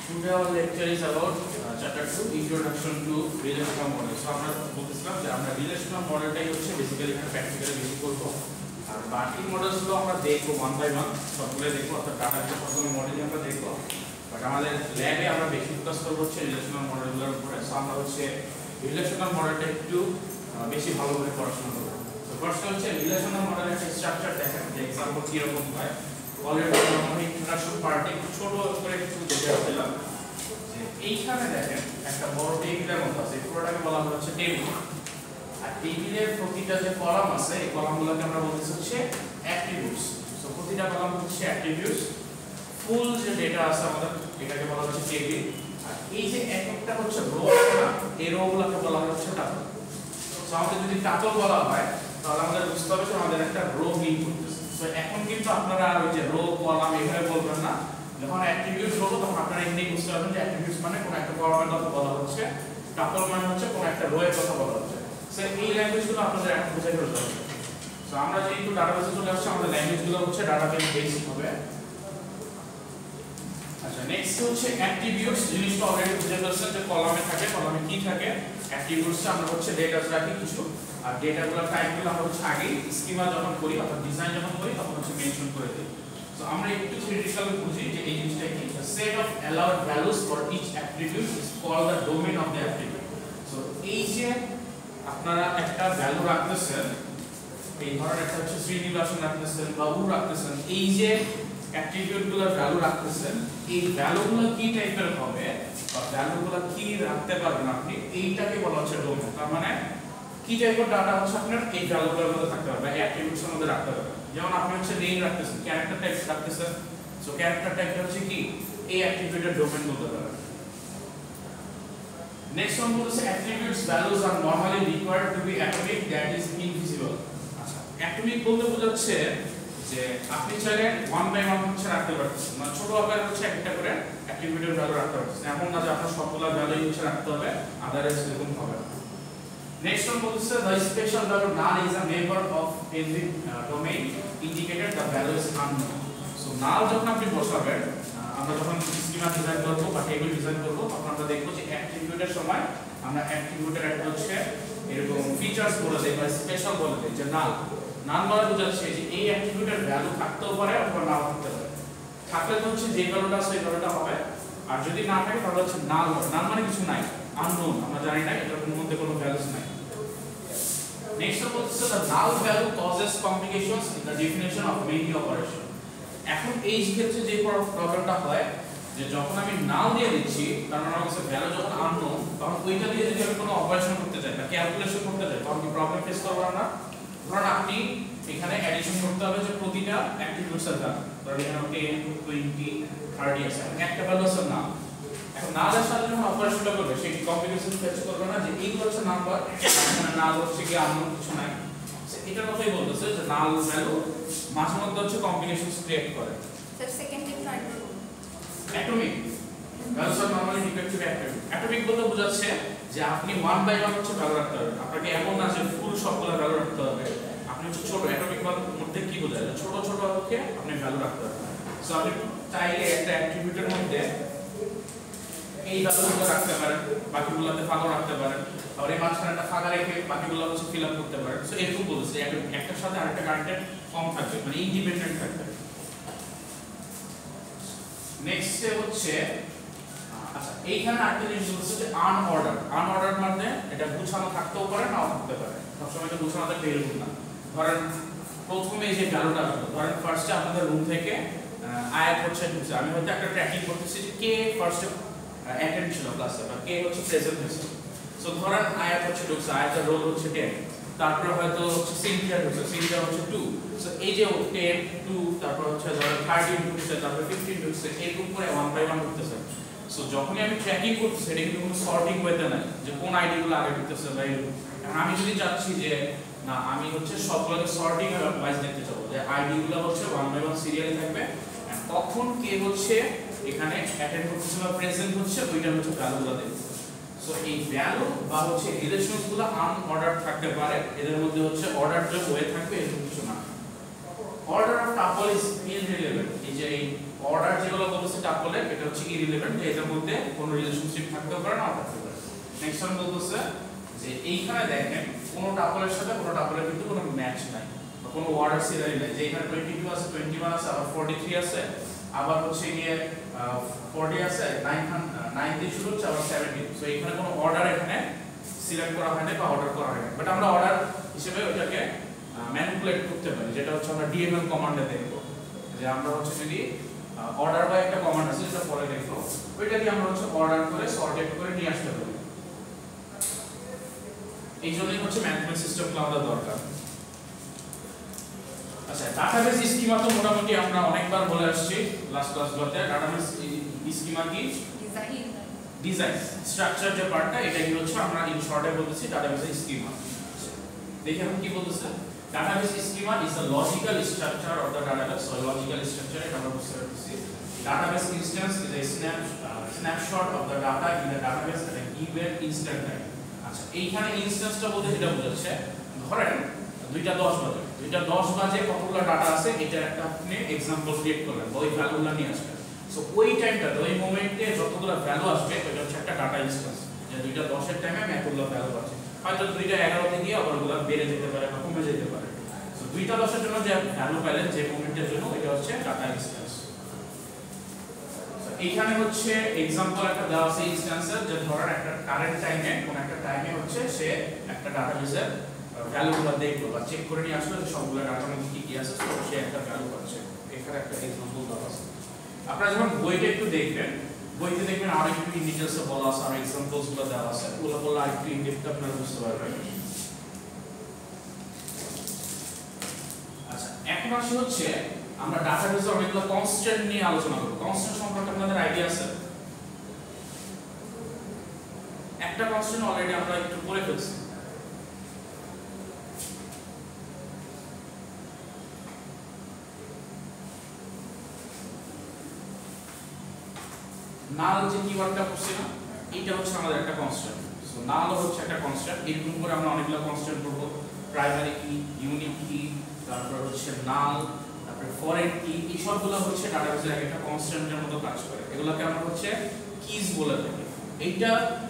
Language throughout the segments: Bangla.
Today our lecture is about chapter 2 introduction to relational model. So আমরা বলতেছিলাম যে আমরা রিলেশনাল মডেলটাই হচ্ছে বেসিক্যালি এখানে প্র্যাকটিক্যালি বেশি করব। আর বাকি মডেলসগুলো আমরা দেখব ওয়ান বাই ওয়ান সবগুলো দেখব, অর্থাৎ ডাটা বেস সবগুলো মডেলই আমরা দেখব। বাট আমাদের ল্যাবে আমরা বেশি ফোকাস করব হচ্ছে রিলেশনাল মডেলগুলোর উপরে। সো আমরা হচ্ছে রিলেশনাল মডেলটা একটু বেশি ভালো করে পড়াশোনা করব। তো ফার্স্ট হচ্ছে রিলেশনাল মডেলের একটা স্ট্রাকচার দেখেন, যে एग्जांपल কি রকম হয়। অলরেডি আমরা ইন্ট্রোডাকশন পার্টে ছোট করে একটু দেখে আসলাম যে এইখানে দেখেন একটা বড় টেবিলের মতো আছে, পুরোটাকে বলা হচ্ছে টেবিল। আর টেবিলের প্রতিটা যে কলাম আছে এই কলামগুলোকে আমরা বলতেছি হচ্ছে অ্যাট্রিবিউটস। সো প্রতিটা কলাম হচ্ছে অ্যাট্রিবিউটস। ফুল যে ডেটা আছে আমাদের এটাকে বলা হচ্ছে টেবিল। আর এই যে এক একটা হচ্ছে রো না, এই রোগুলোকে বলা হচ্ছে টাপল। সো আমাদের যদি টাপল বলা হয় তাহলে আমাদের বুঝতে হবে যে আমাদের একটা রো মিন করতেছে। সো এখন কিন্তু আপনারা ওই যে রো কলাম এভাবে বলবেন না, যখন অ্যাট্রিবিউটস বলবো তখন আপনারা এমনি বুঝতে পারবেন যে অ্যাট্রিবিউটস মানে কোন একটা কলামের কথা বলা হচ্ছে, টাপল মানে হচ্ছে কোন একটা রো এর কথা বলা হচ্ছে। সো এই ল্যাঙ্গুয়েজগুলো আপনাদের এখন বুঝে ফেলতে হবে। সো আমরা যেহেতু ডাটাবেসে চলে আসছি, আমাদের ল্যাঙ্গুয়েজগুলো হচ্ছে ডাটাবেস বেসিক হবে। আচ্ছা, নেক্সট হচ্ছে অ্যাট্রিবিউটস। জিনিসটা অলরেডি বুঝে ফেলছেন যে কলামে থাকে, কলামে কি থাকে। অ্যাট্রিবিউটস আমরা হচ্ছে ডেটা রাখি কিছু, আর ডেটাগুলোর টাইপগুলো আমরা হচ্ছে আগে স্কিমা যখন করি অর্থাৎ ডিজাইন যখন করি তখন হচ্ছে মেনশন করে দিই। সো আমরা একটু থিওরিটিক্যালি বুঝি যে এই জিনিসটা কি। The set of allowed values for each attribute is called the domain of the attribute. So এই যে আপনারা একটা ভ্যালু রাখতেছেন, এই ধরনের একটা হচ্ছে শ্রীনিবাসন রাখতেছেন বা উ রাখতেছেন, এই যে অ্যাট্রিবিউটগুলোর ভ্যালু রাখতেছেন, এই ভ্যালুগুলো কি টাইপের হবে বা ভ্যালুগুলো কি রাখতে পারবেন আপনি, এইটাকে বলা হচ্ছে ডোমেন। তার মানে কি টাইপের ডাটা হচ্ছে আপনার এই ভ্যালুগুলোর মধ্যে থাকতে পারবে, অ্যাট্রিবিউটসের মধ্যে রাখতে পারবেন। যেমন আপনি হচ্ছে নেম রাখতেছেন, ক্যারেক্টার টাইপ রাখতেছেন, সো ক্যারেক্টার টাইপটা হচ্ছে কি এই অ্যাট্রিবিউটের ডোমেন বলতে পারেন। নেক্সট ওয়ান বলছে অ্যাট্রিবিউটস ভ্যালুজ আর normally required to be atomic that is invisible. আচ্ছা, অ্যাটমিক বলতে বোঝাচ্ছে যে আপনি চাইলে ওয়ান বাই ওয়ান হচ্ছে রাখতে পারতেছেন, মানে ছোট আকারে হচ্ছে একটা করে অ্যাট্রিবিউটের ভ্যালু রাখতে পারতেছেন। এমন না যে আপনার সবগুলো ভ্যালুই হচ্ছে রাখতে হবে, আদারওয়াইজ এরকম হবে না। Next one বলছে the special value null is a member of every domain indicated the value is unknown. So null যখন আপনি বসাবেন, আমরা যখন স্কিমা ডিজাইন করব বা টেবিল ডিজাইন করব তখন আমরা দেখব যে অ্যাট্রিবিউটের সময় আমরা অ্যাট্রিবিউটের একটা হচ্ছে এরকম ফিচারস বলে দেই বা স্পেশাল বলে দেই যে নাল। নাল মানে বোঝাচ্ছে যে এই অ্যাট্রিবিউটের ভ্যালু থাকতেও পারে অথবা নাও থাকতে পারে। থাকলে তো হচ্ছে যে ভ্যালুটা আছে সেই ভ্যালুটা হবে, আর যদি না থাকে তাহলে হচ্ছে নাল হবে। নাল মানে কিছু নাই, unknown, আমরা জানি না, এটার মধ্যে কোনো ভ্যালুস নাই। Next one is the null value causes complications in the definition of many operation. এখন এই ক্ষেত্রে যে প্রবলেমটা হয় যে যখন আমি নাল দিয়ে দিচ্ছি, কারণ আমার কাছে ভ্যালু যখন unknown, তখন ওইটা দিয়ে যদি আমি কোনো অপারেশন করতে চাই বা ক্যালকুলেশন করতে চাই তখন কি প্রবলেম ফেস করব না। ধরুন আপনি এখানে অ্যাডিশন করতে হবে যে প্রতিটা অ্যাট্রিবিউটস এর দাম, ধরুন এখানে 10 20 30 আছে, একটা ভ্যালু আছে নাল। এখন নালের সাথে যখন অপারেশনটা করবে সেই কমপ্লিকেশন ফেস করবে না যে এইগুলো হচ্ছে নাম্বার, এখানে নাল হচ্ছে কি আননোন কিছু নাই। এটার কথাই বলতেছে যে নাল ভ্যালু মাঝে মধ্যে হচ্ছে কমপ্লিকেশনস ক্রিয়েট করে। Sir second type third atomic values আর নরমালি ডিফেক্টিভ অ্যাটমিক। অ্যাটমিক বলতে বোঝাচ্ছে যে আপনি ওয়ান বাই ওয়ান হচ্ছে ভ্যালু রাখতে হবে, আপনাকে এমন না যে ফুল সবগুলো ভ্যালু রাখতে হবে। আপনি হচ্ছে ছোট অ্যাটমিক মধ্যে কি বোঝায়, ছোট ছোট ওকে আপনি ভ্যালু রাখতে হবে। সো আপনি চাইলে একটা অ্যাট্রিবিউটের মধ্যে এই ভ্যালুগুলো রাখতে পারেন, বাকিগুলোতে ফাঁকা রাখতে পারেন, আর এই মাঝখানে একটা ফাঁকা রেখে বাকিগুলো হচ্ছে ফিল আপ করতে পারেন। সো এরকম বলছে একটার সাথে আরেকটা কানেক্টেড কম থাকবে, মানে ইন্ডিপেন্ডেন্ট থাকবে। নেক্সট হচ্ছে আচ্ছা এইখানে আরেকটা জিনিস বলছে যে আনঅর্ডার। আনঅর্ডার মানে এটা গুছানো থাকতেও পারে নাও থাকতে পারে, সবসময় তো গুছানো থাকলে এরকম না। ধরেন প্রথমে এই যে ভ্যালুটা আসলো, ধরেন ফার্স্টে আপনাদের রুম থেকে আয়াত হচ্ছে ঢুকছে, আমি হয়তো একটা ট্র্যাকিং করতেছি যে কে ফার্স্টে অ্যাটেন্ড ছিল ক্লাসে বা কে হচ্ছে প্রেজেন্ট হয়েছে। সো ধরেন আয়াত হচ্ছে ঢুকছে, আয়াতের রোল হচ্ছে 10, তারপর হয়তো হচ্ছে সিনথিয়া ঢুকছে, সিনথিয়া হচ্ছে 2। সো এই যে 10 2 তারপর হচ্ছে ধরেন 13 ঢুকছে, তারপর 15 ঢুকছে, এরকম করে ওয়ান বাই ওয়ান ঢুকতেছে। সো যখনই আমি ট্র্যাকিং করতেছি এটা কিন্তু কোনো সর্টিং ওয়েতে নাই যে কোন আইডিগুলো আগে ঢুকতেছে বা এরকম। এখন আমি যদি চাচ্ছি যে না আমি হচ্ছে সবগুলোকে সর্টিং ওয়াইজ দেখতে চাবো যে আইডিগুলো হচ্ছে ওয়ান বাই ওয়ান সিরিয়ালে থাকবে, এন্ড তখন কে হচ্ছে এখানে অ্যাটেন্ড করতেছে বা প্রেজেন্ট হচ্ছে ওইটা হচ্ছে ভ্যালুগুলো দেবে। সো এই ভ্যালু বা হচ্ছে রিলেশনসগুলো আনঅর্ডার থাকতে পারে, এদের মধ্যে হচ্ছে অর্ডার যে হয়ে থাকবে এরকম কিছু না। Order of tuple is irrelevant. এই যে এই অর্ডার যেগুলো বলতেছে টাপলে এটা হচ্ছে ইররিলেভেন্ট, যে এটার মধ্যে কোনো রিলেশনশিপ থাকতেও পারে না থাকতে পারে। নেক্সট ওয়ান বলতেছে যে এইখানে দেখেন কোনো টাপলের সাথে কোনো টাপলের কিন্তু কোনো ম্যাচ নাই বা কোনো অর্ডার সিরিয়াল নাই, যে এখানে 22 আছে, 21 আছে, আবার 43 আছে, আবার হচ্ছে গিয়ে 40 আছে, 9 দিয়ে শুরু হচ্ছে, আবার 17। সো এখানে কোনো অর্ডার এখানে সিলেক্ট করা হয় না বা অর্ডার করা হয় না, বাট আমরা অর্ডার হিসেবে ওটাকে ম্যানিপুলেট করতে পারি, যেটা হচ্ছে আমরা ডিএমএল কমান্ডে দেখব। যে আমরা হচ্ছে যদি অর্ডার বাই একটা কমান্ড আছে যেটা পরে দেখব, ওইটা দিয়ে আমরা হচ্ছে অর্ডার করে সর্টেড করে নিয়ে আসতে পারি। এই জন্যই হচ্ছে ম্যানেজমেন্ট সিস্টেমগুলো আমাদের দরকার। আচ্ছা, ডাটাবেস স্কিমা তো মোটামুটি আমরা অনেকবার বলে আসছি লাস্ট ক্লাসগুলোতে। ডাটাবেস স্কিমা কি? ডিজাইন স্ট্রাকচার যে পার্টটা, এটা কি হচ্ছে আমরা ইন শর্টে বলতেছি ডাটাবেস স্কিমা। দেখি এখন কি বলতেছে, database schema is the logical structure of the database. So logical structure এটা আমরা বুঝতে পারতেছি। Database instance is a snapshot of the data in the database at a given instant time. আচ্ছা, এইখানে ইনস্ট্যান্সটা বলতে যেটা বোঝাচ্ছে, ধরেন 2:10 বাজে, 2:10 বাজে কতগুলো ডাটা আছে এটার একটা আপনি एग्जांपल ক্রিয়েট করলেন, ওই ভ্যালুগুলো নিয়ে আসবেন। সো ওই টাইমটা ওই মোমেন্টে যতগুলো ভ্যালু আসবে ওটা হচ্ছে একটা ডাটা ইনস্ট্যান্স, যে 2:10 এর টাইমে আমি এতগুলো ভ্যালু পাচ্ছি। হয়তো 2:11 তে গিয়ে আবার ওগুলো বেড়ে যেতে পারে বা কমে যেতে পারে। সো 2:10 এর জন্য যে ভ্যালু পাইলেন যে মোমেন্টের জন্য, এটা হচ্ছে ডাটা ইনস্ট্যান্স। এইখানে হচ্ছে एग्जांपल একটা দেওয়া আছে ইনস্ট্যান্সের, যে ধরেন একটা কারেন্ট টাইমে কোন একটা টাইমে হচ্ছে সে একটা ডাটাবেসের ভ্যালুগুলো দেখলো বা চেক করে নিয়ে আসলো যে সবগুলো ডাটার মধ্যে কি কি আছে, তো সে একটা ভ্যালু পাচ্ছে। এখানে একটা एग्जांपल দেওয়া আছে। আপনারা যখন বইটা একটু দেখবেন, বইতে দেখবেন আরো একটু ইন ডিটেইলসে বলা আছে, আর एग्जांपल्स গুলো দেওয়া আছে, ওগুলো বললে আরেকটু ইন ডেপথ আপনারা বুঝতে পারবেন। আচ্ছা, এখন আসি হচ্ছে আমরা ডাটাবেসে অনেকগুলো কনস্ট্যান্ট নিয়ে আলোচনা করব। কনস্ট্যান্ট সম্পর্কে আপনাদের আইডিয়া আছে? একটা কনস্ট্যান্ট অলরেডি আমরা একটু পড়ে ফেলছি। নাল যে কিওয়ার্ডটা পড়ছি না, এটা হচ্ছে আমাদের একটা কনস্ট্যান্ট। সো নাল হচ্ছে একটা কনস্ট্যান্ট। এরকম করে আমরা অনেকগুলো কনস্ট্যান্ট করব। প্রাইমারি কি, ইউনিক কি, তারপর হচ্ছে নাল, তারপর ফরেন কি, এই সবগুলো হচ্ছে ডাটাবেসের একটা কনস্ট্যান্টের মতো কাজ করে। এগুলোকে আমরা হচ্ছে কিজ বলে থাকি। এইটা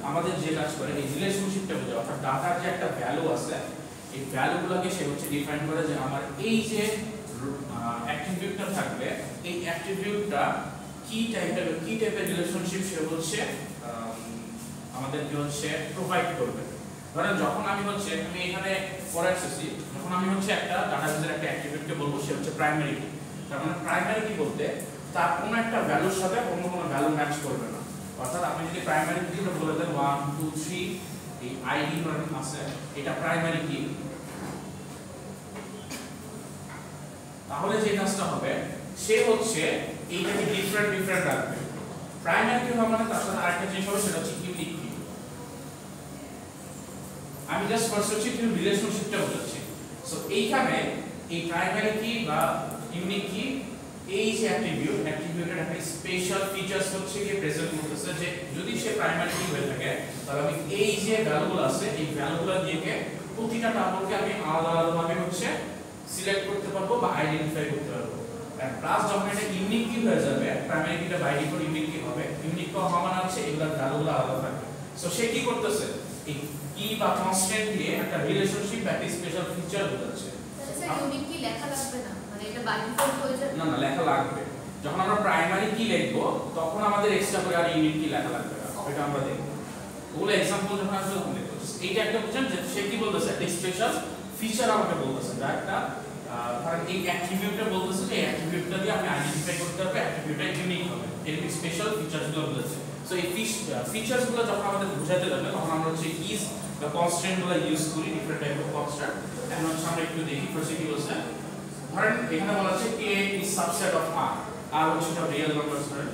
আমাদের যে কাজ করে এই রিলেশনশিপটা বোঝায়, অর্থাৎ ডাটার যে একটা ভ্যালু আছে, এই ভ্যালুগুলোকে সে হচ্ছে ডিফাইন করে যে আমার এই যে অ্যাট্রিবিউটটা থাকবে, এই অ্যাট্রিবিউটটা কি টাইপের রিলেশনশিপ সে হচ্ছে আমাদেরকে হচ্ছে প্রোভাইড করবে। ধরেন যখন আমি এখানে পরে আসছি, যখন আমি হচ্ছে একটা ডাটাবেসের একটা অ্যাট্রিবিউটকে বলবো সে হচ্ছে প্রাইমারি কি, তার মানে প্রাইমারি কি বলতে তার কোনো একটা ভ্যালুর সাথে অন্য কোনো ভ্যালু ম্যাচ করবে না। অর্থাৎ আপনি যদি প্রাইমারি কিটা বলে দেন 1 2 3, এই আইডি ধরেন আছে, এটা প্রাইমারি কি, তাহলে যে কাজটা হবে সে হচ্ছে এইটাকে ডিফারেন্ট রাখবে। প্রাইমারি কি হবে মানে তার সাথে আরেকটা জিনিস হবে, সেটা হচ্ছে ইউনিক কি। আমি জাস্ট ফার্স্ট হচ্ছে কি রিলেশনশিপটা বোঝাচ্ছি। সো এইখানে এই প্রাইমারি কি বা ইউনিক কি, এই যে অ্যাট্রিবিউটের একটা স্পেশাল ফিচারস হচ্ছে কি প্রেজেন্ট করতেছে, যে যদি সে প্রাইমারি কি হয়ে থাকে তাহলে আমি এই যে ভ্যালুগুলো আছে এই ভ্যালুগুলো দিয়ে প্রতিটা টাপলকে আমি আলাদাভাবে হচ্ছে সিলেক্ট করতে পারবো বা আইডেন্টিফাই করতে পারবো। আর প্লাস যখন এটা ইউনিক কি হয়ে যাবে, প্রাইমারি কিটা বাই ডিফল্ট ইউনিক কি হবে, ইউনিক কি হওয়া মানে হচ্ছে এগুলোর ভ্যালুগুলো আলাদা থাকবে। সো সে কি করতেছে, এই কি বা কনস্ট্যান্ট দিয়ে একটা রিলেশনশিপ বা একটা স্পেশাল ফিচার বোঝাচ্ছে। স্যার ইউনিক কি লেখা লাগবে না, মানে এটা বাই ডিফল্ট হয়ে যাবে? না লেখা লাগবে। যখন আমরা প্রাইমারি কি লিখবো তখন আমাদের এক্সট্রা করে আর ইউনিক কি লেখা লাগবে না, এটা আমরা দেখব। ওগুলো एग्जांपल যখন আসবে তখন দেখব। এইটা একটা বুঝেন যে সে কি বলতেছে, একটা স্পেশাল ফিচার আমাকে বলতেছে, যা একটা ধরেন এই অ্যাট্রিবিউটটা বলতেছে যে অ্যাট্রিবিউটটা দিয়ে আমি আইডেন্টিফাই করতে পারবো, অ্যাট্রিবিউটটা ইউনিক হবে, এর স্পেশাল ফিচারসগুলো বলতেছে। সো এই ফিচারসগুলো যখন আমাদের বোঝাতে যাবে তখন আমরা হচ্ছে ইজ বা কনস্ট্যান্টগুলো ইউজ করি, ডিফারেন্ট টাইপ অফ কনস্ট্যান্ট। এখন হচ্ছে আমরা একটু দেখি ফার্স্টে কি বলছে। ধরেন এখানে বলা আছে k is subset of r, r হচ্ছে একটা রিয়েল নাম্বার ধরেন।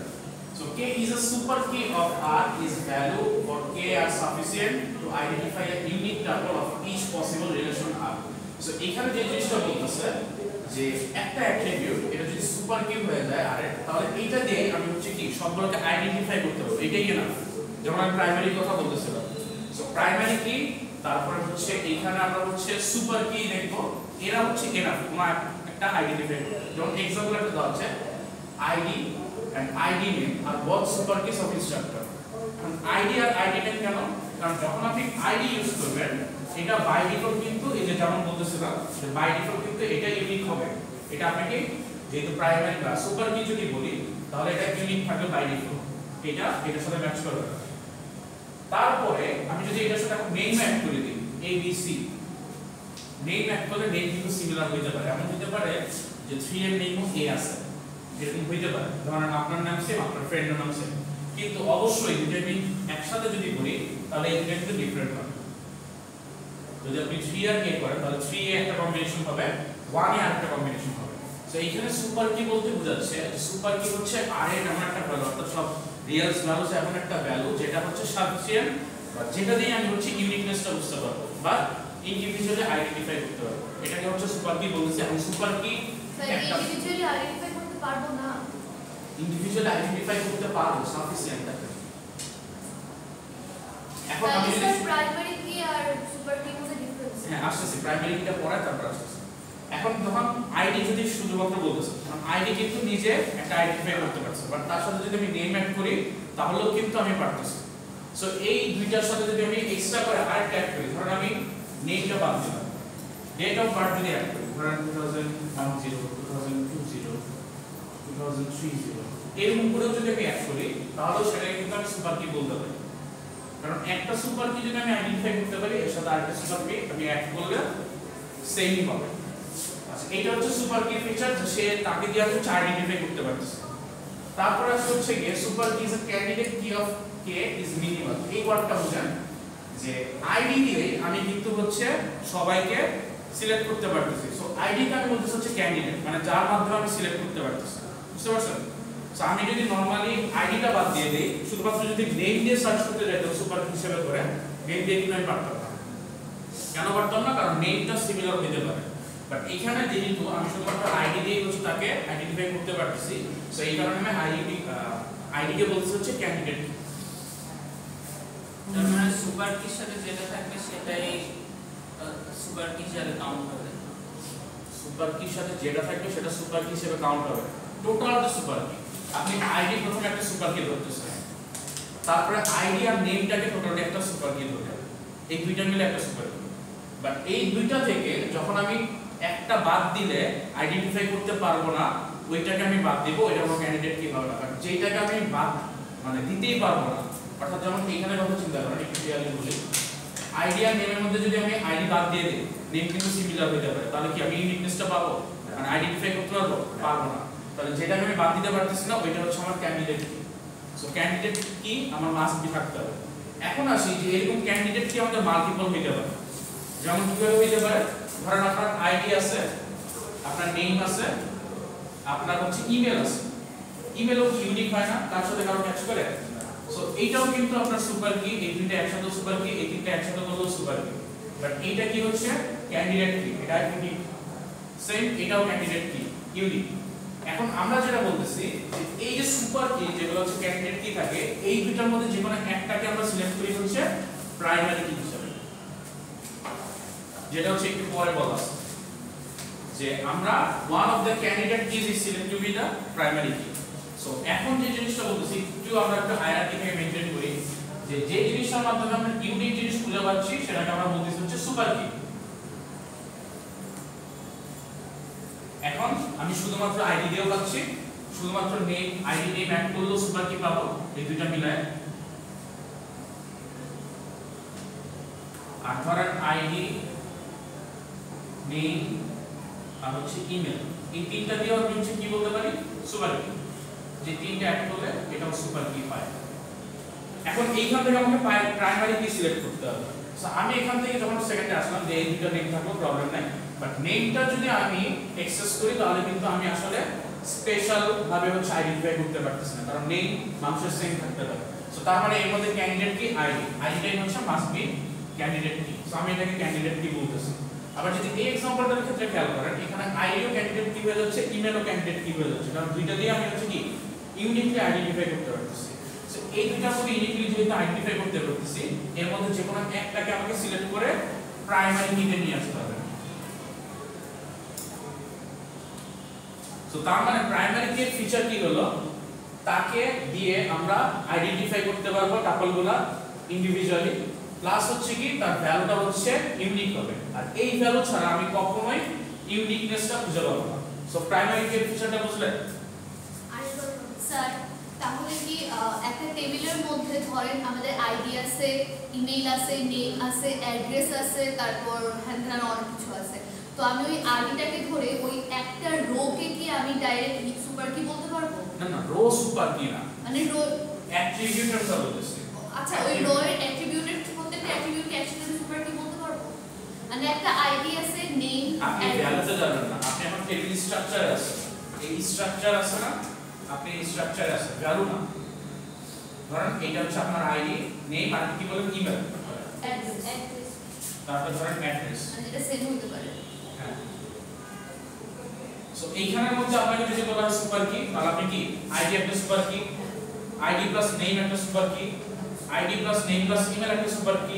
So k is a super key of r is value for k are sufficient to identify a unique tuple of each possible relation r. So এখানে যে জিনিসটা বলতেছে যে একটা অ্যাট্রিবিউট এটা যদি সুপার কি হয়ে যায় r এর, তাহলে এইটা দিয়ে আমি হচ্ছে কি সবগুলোকে আইডেন্টিফাই করতে পারবো, এটাই না। যেমন আমি প্রাইমারি কথা বলতেছিলাম, সো প্রাইমারি কি, তারপরে হচ্ছে এখানে আমরা হচ্ছে সুপার কি দেখব, এরা হচ্ছে এনাফ কোনো একটা আইডেন্টিফাই করতে। যেমন एग्जांपल একটা দেওয়া আছে ID and ID name are both super keys of instructor. And ID আর ID name কেন? কারণ যখন আপনি ID ইউজ করবেন এটা বাই ডিফল্ট কিন্তু এই যে যেমন বলতেছিলাম যে বাই ডিফল্ট কিন্তু এটা ইউনিক হবে। এটা আপনাকে যেহেতু প্রাইমারি বা সুপার কি যদি বলি তাহলে এটা ইউনিক থাকবে বাই ডিফল্ট। এটা এটার সাথে ম্যাচ করবে। তারপরে আমি যদি এটার সাথে নেম অ্যাড করে দিই ABC, নেম অ্যাড করলে নেম কিন্তু সিমিলার হতে পারে। এমন হতে পারে যে 3 এর নেমও A আছে, এরকম হতে পারে। ধরেন আপনার নাম সেম, আপনার ফ্রেন্ডের নাম সেম, কিন্তু অবশ্যই যদি আমি একসাথে যদি করি তাহলে এটা কিন্তু ডিফারেন্ট হবে। যদি আপনি 3 আর A করেন তাহলে 3 এ একটা কম্বিনেশন হবে, 1 এ আরেকটা কম্বিনেশন হবে। সো এইখানে সুপার কি বলতে বোঝাচ্ছে সুপার কি হচ্ছে আর এর এমন একটা ভ্যালু, অর্থাৎ সব রিয়েল ভ্যালুস এমন একটা ভ্যালু যেটা হচ্ছে সাফিসিয়েন্ট বা যেটা দিয়ে আমি হচ্ছে ইউনিকনেসটা বুঝতে পারবো বা ইন্ডিভিজুয়ালি আইডেন্টিফাই করতে পারবো। এটাকে হচ্ছে সুপার কি বলতেছে। আমি সুপার কি একটা ইন্ডিভিজুয়ালি আইডেন্টিফাই করতে পারবো না, ইন্ডিভিজুয়ালি আইডেন্টিফাই করতে পারবো সাফিসিয়েন্ট। এখন আমি যদি প্রাইমারি কি আর সুপার কি মধ্যে ডিফারেন্স? হ্যাঁ আসছে, প্রাইমারি কিটা পড়া তারপর আসছে। এখন যখন আইডি যদি শুধুমাত্র বলতেছে, কারণ আইডি কিন্তু নিজে একটা আইডেন্টিফাই করতে পারছে, বাট তার সাথে যদি আমি নেম অ্যাড করি তাহলেও কিন্তু আমি পারতেছি। সো এই দুইটার সাথে যদি আমি এক্সট্রা করে আরেকটা অ্যাড করি, ধরেন আমি নেমটা বাদ দিলাম, ডেট অফ বার্থ যদি অ্যাড করি, ধরেন 2010, 2020, 2030 এরকম করেও যদি আমি অ্যাড করি তাহলেও সেটাকে কিন্তু আমি সুপার কি বলতে পারি। কারণ একটা সুপার কি যদি আমি আইডেন্টিফাই করতে পারি এর সাথে আরেকটা সুপার কি আমি অ্যাড করলে সেমই হবে। আচ্ছা, এটা হচ্ছে সুপার কি ফিচার, যে সে তাকে দিয়ে হচ্ছে আইডেন্টিফাই করতে পারতেছে। তারপর আসলে হচ্ছে গিয়ে super key is a candidate কি অফ কে ইজ মিনিমাল। এই ওয়ার্ডটা বুঝেন যে আইডি দিয়ে আমি কিন্তু হচ্ছে সবাইকে সিলেক্ট করতে পারতেছি। সো আইডি কে আমি বলতেছি হচ্ছে ক্যান্ডিডেট, মানে যার মাধ্যমে আমি সিলেক্ট করতে পারতেছি। বুঝতে পারছেন? সো আমি যদি নরমালি আইডিটা বাদ দিয়ে দেই, শুধুমাত্র যদি নেম দিয়ে সার্চ করতে যাই তো সুপার কি হিসেবে করে নেম দিয়ে কিন্তু আমি পারতাম না। কেন পারতাম না? কারণ নেমটা সিমিলার হতে পারে। বাট এখানে যেহেতু আমি শুধুমাত্র আইডি দিয়ে হচ্ছে তাকে আইডেন্টিফাই করতে পারতেছি, সো এই কারণে আমি আইডি কে বলছি হচ্ছে ক্যান্ডিডেট। তার মানে সুপার কির সাথে যেটা থাকবে সেটাই সুপার কি হিসেবে কাউন্ট হবে। সুপার কির সাথে যেটা থাকবে সেটা সুপার কি হিসেবে কাউন্ট হবে। টোটালটা সুপার কি। আপনি আইডি প্রথমে একটা সুপার কি ধরতেছেন, তারপরে আইডি আর নেমটাকে টোটালি একটা সুপার কি ধরে, এই দুইটা মিলে একটা সুপার কি। বাট এই দুইটা থেকে যখন আমি একটা বাদ দিলে আইডেন্টিফাই করতে পারবো না, ওইটাকে আমি বাদ দেব, এটা কোনো ক্যান্ডিডেট কি হবে না। কারণ যেটাকে আমি বাদ মানে দিতেই পারবো না, অর্থাৎ যেমন এইখানে কথা চিন্তা করেন, একটু ক্লিয়ারলি বলি, আইডি আর নেমের মধ্যে যদি আমি আইডি বাদ দিয়ে দিই, নেম কিন্তু সিমিলার হতে পারে, তাহলে কি আমি ইউনিকনেসটা পাবো? মানে আইডেন্টিফাই করতে পারবো? পারবো না। তাহলে যেটাকে আমি বাদ দিতে পারতেছি না ওইটা হচ্ছে আমার ক্যান্ডিডেট কি। সো ক্যান্ডিডেট কি আমার মাস্ট বি থাকতে হবে। এখন আসি যে এরকম ক্যান্ডিডেট কি আমাদের মাল্টিপল হতে পারে। যেমন কিভাবে হতে পারে, ধরেন আপনার আইডি আছে, আপনার নেম আছে, আপনার হচ্ছে ইমেল আছে। ইমেলও কি ইউনিক হয় না? তার সাথে কারো ম্যাচ করে। সো এইটাও কিন্তু আপনার সুপার কি, এই দুইটা একসাথে সুপার কি, এই তিনটা একসাথে করলেও সুপার কি। বাট এইটা কি হচ্ছে ক্যান্ডিডেট কি, এটা ইউনিক। সেম এটাও ক্যান্ডিডেট কি, ইউনিক। এখন আমরা যেটা বলতেছি যে এই যে সুপার কি যেগুলো হচ্ছে ক্যান্ডিডেট কি থাকে, এই দুইটার মধ্যে যে কোনো একটাকে আমরা সিলেক্ট করি হচ্ছে প্রাইমারি কি হিসেবে, যেটা হচ্ছে একটু পরে বলা আছে যে আমরা one of the candidate keys is selected to be the primary key. So এখন যে জিনিসটা বলতেছি একটু আমরা একটা হায়ারার্কি থেকে মেইনটেইন করি, যে যে জিনিসটার মাধ্যমে আমরা ইউনিক জিনিস খুঁজে পাচ্ছি সেটাকে আমরা বলতেছি হচ্ছে সুপার কি। এখন আমি শুধুমাত্র আইডি দিয়েও পাচ্ছি, শুধুমাত্র নেম আইডি নেম অ্যাড করলেও সুপার কি পাবো, এই দুইটা মিলায়। আর ধরেন আইডি নেম আর হচ্ছে ইমেল, এই তিনটা দিয়েও আমি হচ্ছে কি বলতে পারি, সুপার কি। যে তিনটা অ্যাড করলে এটাও সুপার কি পায়। এখন এইখান থেকে আমাকে প্রাইমারি কি সিলেক্ট করতে হবে। সো আমি এখান থেকে যখন সেকেন্ডে আসলাম যে এই দুটো নেম থাকলো প্রবলেম নাই, বাট নেমটা যদি আমি এক্সেস করি তাহলে কিন্তু আমি আসলে স্পেশাল ভাবে হচ্ছে আইডেন্টিফাই করতে পারতেছি না, কারণ নেম মানুষের সেম থাকতে পারে। সো তার মানে এর মধ্যে ক্যান্ডিডেট কি আইডি, আইডিটাই হচ্ছে মাস্ট বি ক্যান্ডিডেট কি। সো আমি এটাকে ক্যান্ডিডেট কি বলতেছি। আবার যদি এই एग्जांपलটার ক্ষেত্রে খেয়াল করেন, এখানে আইডিও ক্যান্ডিডেট কি হয়ে যাচ্ছে, ইমেলও ক্যান্ডিডেট কি হয়ে যাচ্ছে, কারণ দুইটা দিয়ে আমি হচ্ছে কি ইউনিকলি আইডেন্টিফাই করতে পারতেছি। সো এই দুইটার মধ্যে ইউনিকলি যেহেতু আইডেন্টিফাই করতে পারতেছি, এর মধ্যে যে কোনো একটাকে আমাকে সিলেক্ট করে প্রাইমারি কিতে নিয়ে আসতে হবে। সো তার মানে প্রাইমারি কি ফিচার কি হলো, তাকে দিয়ে আমরা আইডেন্টিফাই করতে পারবো টাপলগুলো ইন্ডিভিজুয়ালি, প্লাস হচ্ছে কি তার ভ্যালুটা হচ্ছে ইউনিক হবে। আর এই ভ্যালু ছাড়া আমি কখনোই ইউনিকনেসটা খুঁজে পাবো না। সো প্রাইমারি কি ফিচারটা বুঝলেন? স্যার তাহলে কি একটা টেবিলের মধ্যে ধরেন আমাদের আইডি আছে, ইমেইল আছে, নেম আছে, অ্যাড্রেস আছে, তারপর হ্যান্ড অনেক কিছু আছে। তো আমি ওই আইডিটাকে ধরে ওই একটা রোকে কি আমি ডাইরেক্ট সুপার কি বলতে পারবো? না না, রো সুপার কি না, মানে রো অ্যাট্রিবিউটের কথা বলতেছি। আচ্ছা, ওই রো এর অ্যাট্রিবিউটের প্রত্যেকটা অ্যাট্রিবিউটকে একসাথে সুপার কি বলতে পারবো? মানে একটা আইডি আছে, নেম, আপনি ভ্যালুতে যাবেন না, আপনি এখন টেবিল স্ট্রাকচারে আছেন। এই স্ট্রাকচার আছে না, আপনি এই স্ট্রাকচারে আছেন, ভ্যালু না। ধরেন এটা হচ্ছে আপনার আইডি, নেম, আর কি বলেন ইমেল, অ্যাড্রেস, তারপর ধরেন অ্যাড্রেস। মানে এটা সেম হতে পারে। হ্যাঁ, সো এইখানের মধ্যে আপনাকে যদি বলা হয় সুপার কি, তাহলে আপনি কি আইডি একটা super key, ID plus name একটা super key, ID plus name plus email একটা super key,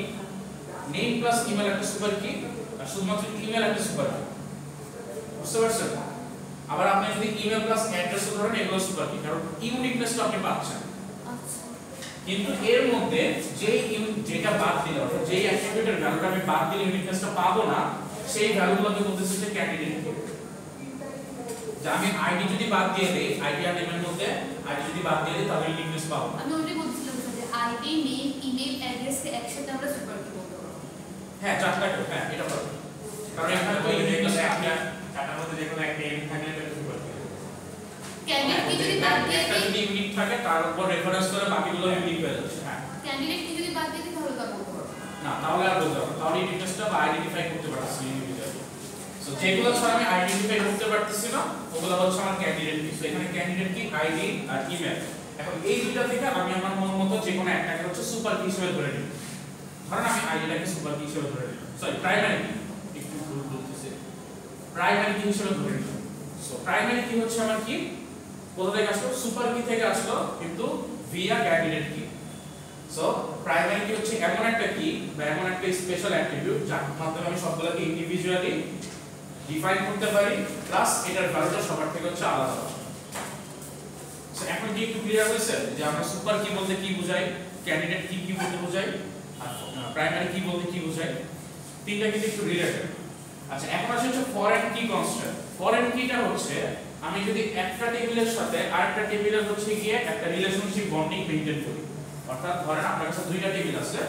name plus email একটা সুপার কি, আর শুধুমাত্র ইমেল একটা সুপার কি। বুঝতে পারছেন? আবার আপনি যদি ইমেল প্লাস অ্যাড্রেস ধরেন, এগুলো সুপার কি, কারণ ইউনিকনেসটা আপনি পাচ্ছেন। আচ্ছা, কিন্তু এর মধ্যে যেটা বাদ দিলে, অর্থাৎ যেই অ্যাট্রিবিউটের ভ্যালুটা আমি বাদ দিলে ইউনিকনেসটা পাবো না, সেই ভ্যালুগুলোকে বলতেছে যে ক্যান্ডিডেট কি। যে আমি আইডি যদি বাদ দিয়ে দেই, আইডি আর নেমের মধ্যে আইডি যদি বাদ দিয়ে দেই, তাহলে ইউনিকনেস পাবো না। আমি ওটাই বলছিলাম যে আইডি, নেম, ইমেল, অ্যাড্রেসকে একসাথে আমরা সুপার কি বলতে পারবো। হ্যাঁ, চারটা কেউ, হ্যাঁ এটা পারবো, কারণ এখানে তো ইউনিকনেস আপনি চারটার মধ্যে যে কোনো একটা ইউনিট থাকলে এটা সুপার কি। ক্যান্ডিডেট কি যদি বাদ দিয়ে একটা দেই, যদি ইউনিক থাকে তার উপর রেফারেন্স করে বাকিগুলো ইউনিক হয়ে যাচ্ছে। হ্যাঁ, ক্যান্ডিডেট কি যদি বাদ দিয়ে দেই তাহলে তো আর বলতে পারবো না। না তাহলে আর বলতে পারবো, তাহলে ইউনিকনেসটা বা আইডেন্টিফাই করতে পারছি ইন্ডিভিজুয়ালি। সো যেগুলো ছাড়া আমি আইডেন্টিফাই করতে পারতেছি না, ওগুলো হচ্ছে আমার ক্যান্ডিডেট কি। সো এখানে ক্যান্ডিডেট কি, আইডি আর ইমেল। এখন এই দুইটা থেকে আমি আমার মন মতো যে কোনো একটাকে হচ্ছে সুপার কি হিসেবে ধরে নিই। ধরেন আমি আইডিটাকে সুপার কি হিসেবে ধরে নিলাম, সরি প্রাইমারি কি, একটু ভুল বলতেছি, প্রাইমারি কি হিসেবে ধরে নিলাম। সো প্রাইমারি কি হচ্ছে আমার কি, কোথা থেকে আসলো, সুপার কি থেকে আসলো, কিন্তু ভিয়া ক্যান্ডিডেট কি। সো প্রাইমারি কি হচ্ছে এমন একটা কি বা এমন একটা স্পেশাল অ্যাট্রিবিউট যার মাধ্যমে আমি সবগুলোকে ইন্ডিভিজুয়ালি ডিফাইন করতে পারি, প্লাস এটার ভ্যালুটা সবার থেকে হচ্ছে আলাদা। সো এখন কি একটু ক্লিয়ার হয়েছে যে আমরা সুপার কি বলতে কি বোঝাই, ক্যান্ডিডেট কি কি বলতে বোঝাই, আর প্রাইমারি কি বলতে কি বোঝাই, তিনটা কিন্তু একটু রিলেটেড। আচ্ছা, এখন আসে হচ্ছে ফরেন কি কনস্ট্যান্ট। ফরেন কিটা হচ্ছে আমি যদি একটা টেবিলের সাথে আরেকটা টেবিলের হচ্ছে গিয়ে একটা রিলেশনশিপ বন্ডিং মেইনটেইন করি, অর্থাৎ ধরেন আপনার কাছে দুইটা টেবিল আছে,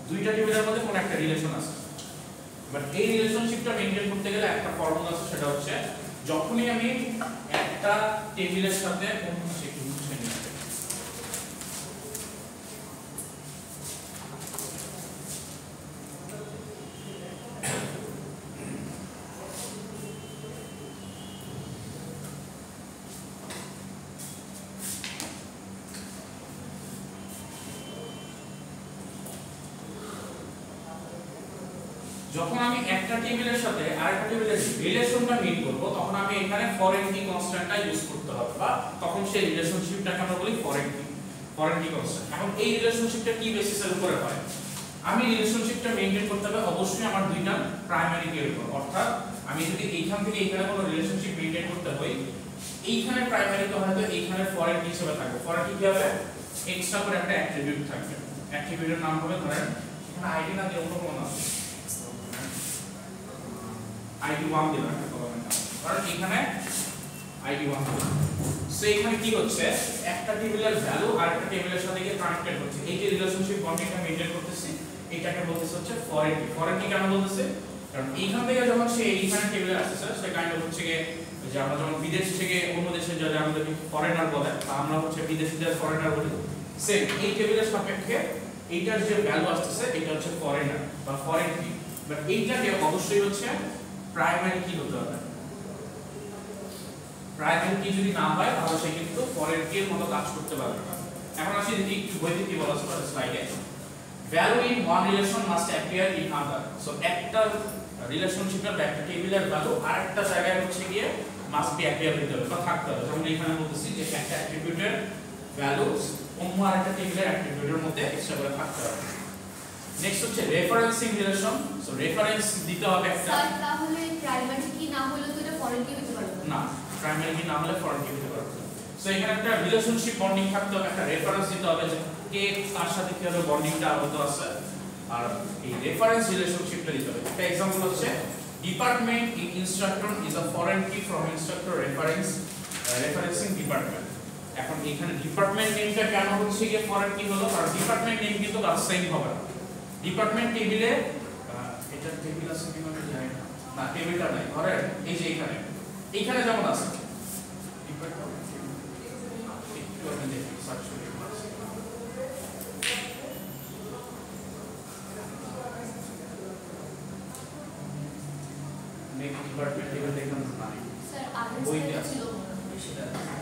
দুইটা টেবিলের মধ্যে কোনো একটা রিলেশন আছে, বাট এই রিলেশনশিপটা মেইনটেইন করতে গেলে একটা ফর্মুলা আছে, সেটা হচ্ছে যখনই আমি একটা টেবিলের সাথে যখন আমি একটা টেবিলের সাথে আরেকটা টেবিলের রিলেশনটা মিট করব, তখন আমি এখানে ফরেন কি কনস্ট্যান্টটা ইউজ করতে হবে, বা তখন সেই রিলেশনশিপটাকে আমরা বলি ফরেন কি কনস্ট্যান্ট। এখন এই রিলেশনশিপটা কি বেসিসের উপরে হয়, আমি রিলেশনশিপটা মেইনটেইন করতে হবে অবশ্যই আমার দুইটা প্রাইমারি কি এর উপর, অর্থাৎ আমি যদি এইখান থেকে এইখানে কোনো রিলেশনশিপ মেইনটেইন করতে হয়, এইখানে প্রাইমারি তো হয়তো এইখানে ফরেন কি হিসেবে থাকবে। ফরেন কি হবে, এক্সট্রা করে একটা অ্যাট্রিবিউট থাকবে, অ্যাট্রিবিউটের নাম হবে ধরেন এখানে আইডি না দিয়ে অন্য কোনো নাম, আইডি 1 দিলাম একটা কলামের নাম, কারণ এখানে আইডি 1 দিলাম। সো এখানে কি হচ্ছে, একটা টেবিলের ভ্যালু আরেকটা টেবিলের সাথে গিয়ে কানেক্টেড হচ্ছে, এই যে রিলেশনশিপ বন্ডিংটা মেইনটেইন করতেছি, এটাকে বলতেছে হচ্ছে ফরেন কি। ফরেন কি কেন বলতেছে, কারণ এইখান থেকে যখন সে এইখানে টেবিলে আসছে, সে কাইন্ড অফ হচ্ছে গিয়ে যে আমরা যখন বিদেশ থেকে অন্য দেশে যারা আমাদেরকে ফরেনার বলে, বা আমরা হচ্ছে বিদেশিদের ফরেনার বলি, সেম এই টেবিলের সাপেক্ষে এইটার যে ভ্যালু আসছে এটা হচ্ছে ফরেনার বা ফরেন কি। বাট এইটাকে অবশ্যই হচ্ছে প্রাইমারি কি হতে হবে, প্রাইমারি কি যদি না হয় তাহলে সে কিন্তু ফরেন কি এর মতো কাজ করতে পারবে না। এখন আসি দেখি একটু বইতে কি বলা আছে স্লাইডে, value in one relation must appear in other. So একটা রিলেশনশিপের একটা টেবিলের ভ্যালু আরেকটা জায়গায় হচ্ছে গিয়ে মাস্ট বি অ্যাপিয়ার হতে হবে বা থাকতে হবে। যেমন এখানে বলতেছি যে একটা অ্যাট্রিবিউটের ভ্যালু অন্য আরেকটা টেবিলের অ্যাট্রিবিউটের মধ্যে এক্সট্রা করে থাকতে হবে। নেক্সট হচ্ছে রেফারেন্সিং রিলেশন। সো রেফারেন্স দিতে হবে একটা, স্যার তাহলে প্রাইমারি কি না হলে তো এটা ফরেন কি হতে পারবে না প্রাইমারি কি না হলে ফরেন কি হতে পারবে। সো সো এখানে একটা রিলেশনশিপ বন্ডিং থাকতে হবে, একটা রেফারেন্স দিতে হবে যে কে কার সাথে কিভাবে বন্ডিংটা আবদ্ধ আছে, আর এই রেফারেন্স রিলেশনশিপটা দিতে হবে। একটা एग्जांपल হচ্ছে department in instructor is a foreign কি ফ্রম ইনস্ট্রাক্টর রেফারেন্সিং ডিপার্টমেন্ট। এখন এখানে ডিপার্টমেন্ট নেমটা কেন হচ্ছে কি ফরেন কি হলো, কারণ ডিপার্টমেন্ট নেম কিন্তু সেম হবে না। ডিপার্টমেন্ট টেবিলে এটা টেবিল আছে কিনা আমি জানি না, না টেবিলটা নাই, ধরেন এই যে এইখানে যেমন আছে ডিপার্টমেন্ট একটু আমি দেখি সার্চ করে নেক্সট ডিপার্টমেন্ট টেবিল দেখুন নাই স্যার আগে বইতে ছিল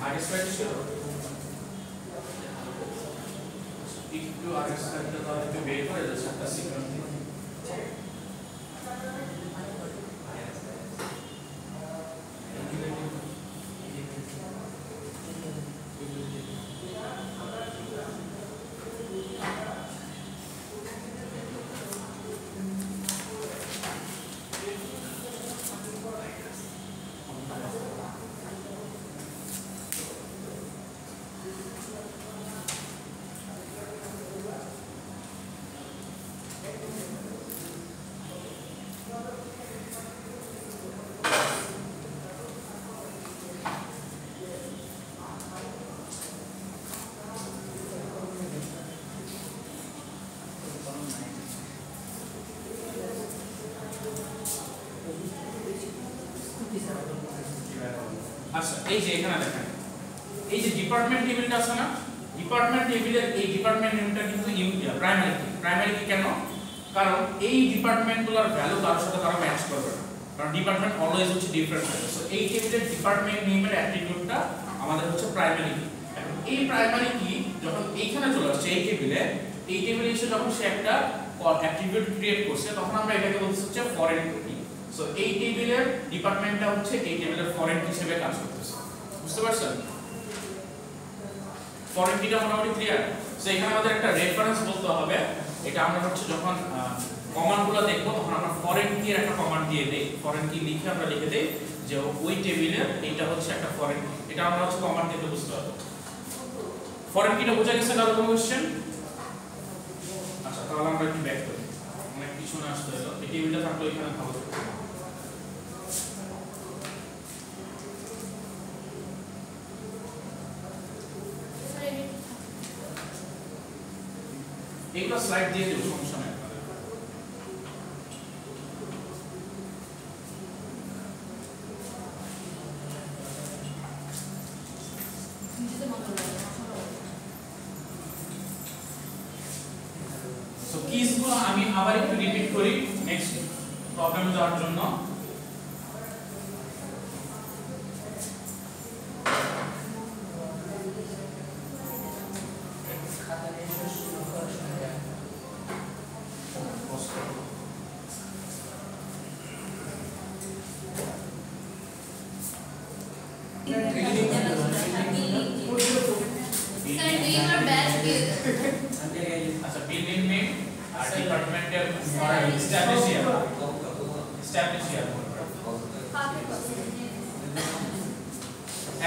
আগে স্লাইড ছিল একটু আগে স্লাইডটা তাহলে একটু বের করে যাচ্ছে একটা সিকোয়েন্স দিয়ে। আচ্ছা এই যে এখানে দেখেন এই যে ডিপার্টমেন্ট টেবিলটা আছে না, ডিপার্টমেন্ট টেবিলের এই ডিপার্টমেন্ট নেমটা কিন্তু প্রাইমারি কি কেন, কারণ এই ডিপার্টমেন্টগুলোর ভ্যালু কারোর সাথে কারো ম্যাচ করবে না, কারণ ডিপার্টমেন্ট অলওয়েজ হচ্ছে ডিফারেন্ট থাকে। সো এই টেবিলের ডিপার্টমেন্ট নেমের অ্যাট্রিবিউটটা আমাদের হচ্ছে প্রাইমারি কি। এখন এই প্রাইমারি কি যখন এইখানে চলে আসছে এই টেবিলে এসে যখন সে একটা অ্যাট্রিবিউট ক্রিয়েট করছে তখন আমরা এটাকে বলছি হচ্ছে ফরেন কি। সো এই টেবিলের ডিপার্টমেন্টটা হচ্ছে এই টেবিলের ফরেন কি হিসেবে কাজ করতেছে, বুঝতে পারছেন? ফরেন কিটা মোটামুটি ক্লিয়ার। সো এখানে আমাদের একটা রেফারেন্স বলতে হবে, এটা আমরা হচ্ছে যখন কমান্ডগুলো দেখব তখন আমরা ফরেন কি এর একটা কমান্ড দিয়ে দেই, ফরেন কি লিখে আমরা লিখে দেই যে ওই টেবিলের এটা হচ্ছে একটা ফরেন, এটা আমরা হচ্ছে কমান্ড দিয়ে বুঝতে পারবো। ফরেন কিটা বোঝা গেছে কারো কোনো কোশ্চেন? আচ্ছা তাহলে আমরা একটু ব্যাক করি, অনেক কিছু না আসতে হলো, এই টেবিলটা থাকলে এখানে ভালো থাকবে। এইগুলো স্লাইড দিয়ে দেব, সমস্যা নেই। সো কিসগুলো আমি আবার একটু রিপিট করি নেক্সট প্রবলেম দেওয়ার জন্য। আচ্ছা বিল্ডিং নেম আর ডিপার্টমেন্টের এস্টাবলিশিয়ার।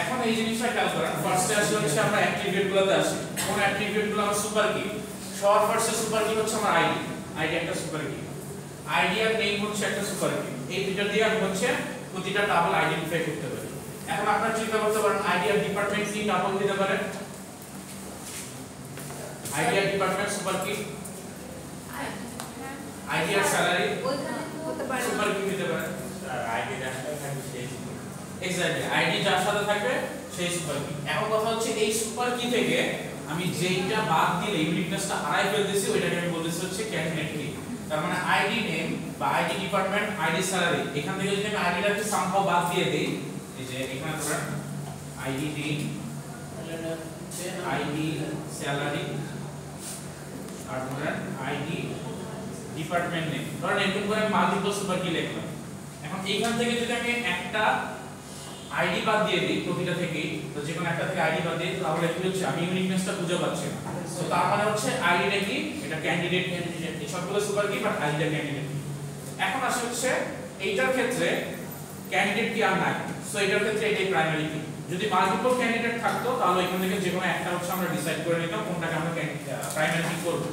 এখন এই জিনিসটা খেয়াল করেন, ফার্স্টে আসি হচ্ছে আমরা অ্যাট্রিবিউটগুলোতে আসি। কোন অ্যাট্রিবিউটগুলো আমরা সুপার কি, সবার ফার্স্টে সুপার কি হচ্ছে আমার আইডি একটা সুপার কি, আইডি আর নেম হচ্ছে একটা সুপার কি। এই দুটো দিয়ে আমি হচ্ছে প্রতিটা ডাবল আইডেন্টিফাই করতে পারি। এখন আপনারা চিন্তা করতে পারেন আইডি আর ডিপার্টমেন্ট কি ডাবল দিতে পারেন, আইডি আর ডিপার্টমেন্ট সুপার কি, আইডি আর স্যালারি সুপার কি দিতে পারেন। আইডি যার সাথে থাকবে সেই এক্স্যাক্টলি আইডি যার সাথে থাকবে সেই সুপার কি। এখন কথা হচ্ছে এই সুপার কি থেকে আমি যেইটা বাদ দিলে ইউনিকনেসটা হারাই ফেলতেছি ওইটাকে আমি বলতেছি হচ্ছে ক্যান্ডিডেট কি। তার মানে আইডি নেম বা আইডি ডিপার্টমেন্ট আইডি স্যালারি, এখান থেকে যদি আমি আইডিটাকে সামহাউ বাদ দিয়ে দেই, এই যে এখানে ধরেন আইডি নেম আইডি স্যালারি আর ধরেন আইডি ডিপার্টমেন্ট নেম, ধরেন এরকম করে মাল্টিপল সুপার কি লিখলাম। এখন এইখান থেকে যদি আমি একটা আইডি বাদ দিয়ে দিই প্রতিটা থেকে, তো যে কোনো একটা থেকে আইডি বাদ দিই তাহলে কি হচ্ছে আমি ইউনিকনেসটা খুঁজে পাচ্ছি না। তো তার মানে হচ্ছে আইডিটা কি, এটা ক্যান্ডিডেট এই সবগুলো সুপার কি বাট আইডিটা ক্যান্ডিডেট। এখন আসে হচ্ছে এইটার ক্ষেত্রে ক্যান্ডিডেট কি আর নাই, সো এটার ক্ষেত্রে এটাই প্রাইমারি কি। যদি মাল্টিপল ক্যান্ডিডেট থাকতো তাহলে এখান থেকে যে কোনো একটা হচ্ছে আমরা ডিসাইড করে নিতাম কোনটাকে আমরা প্রাইমারি কি করব।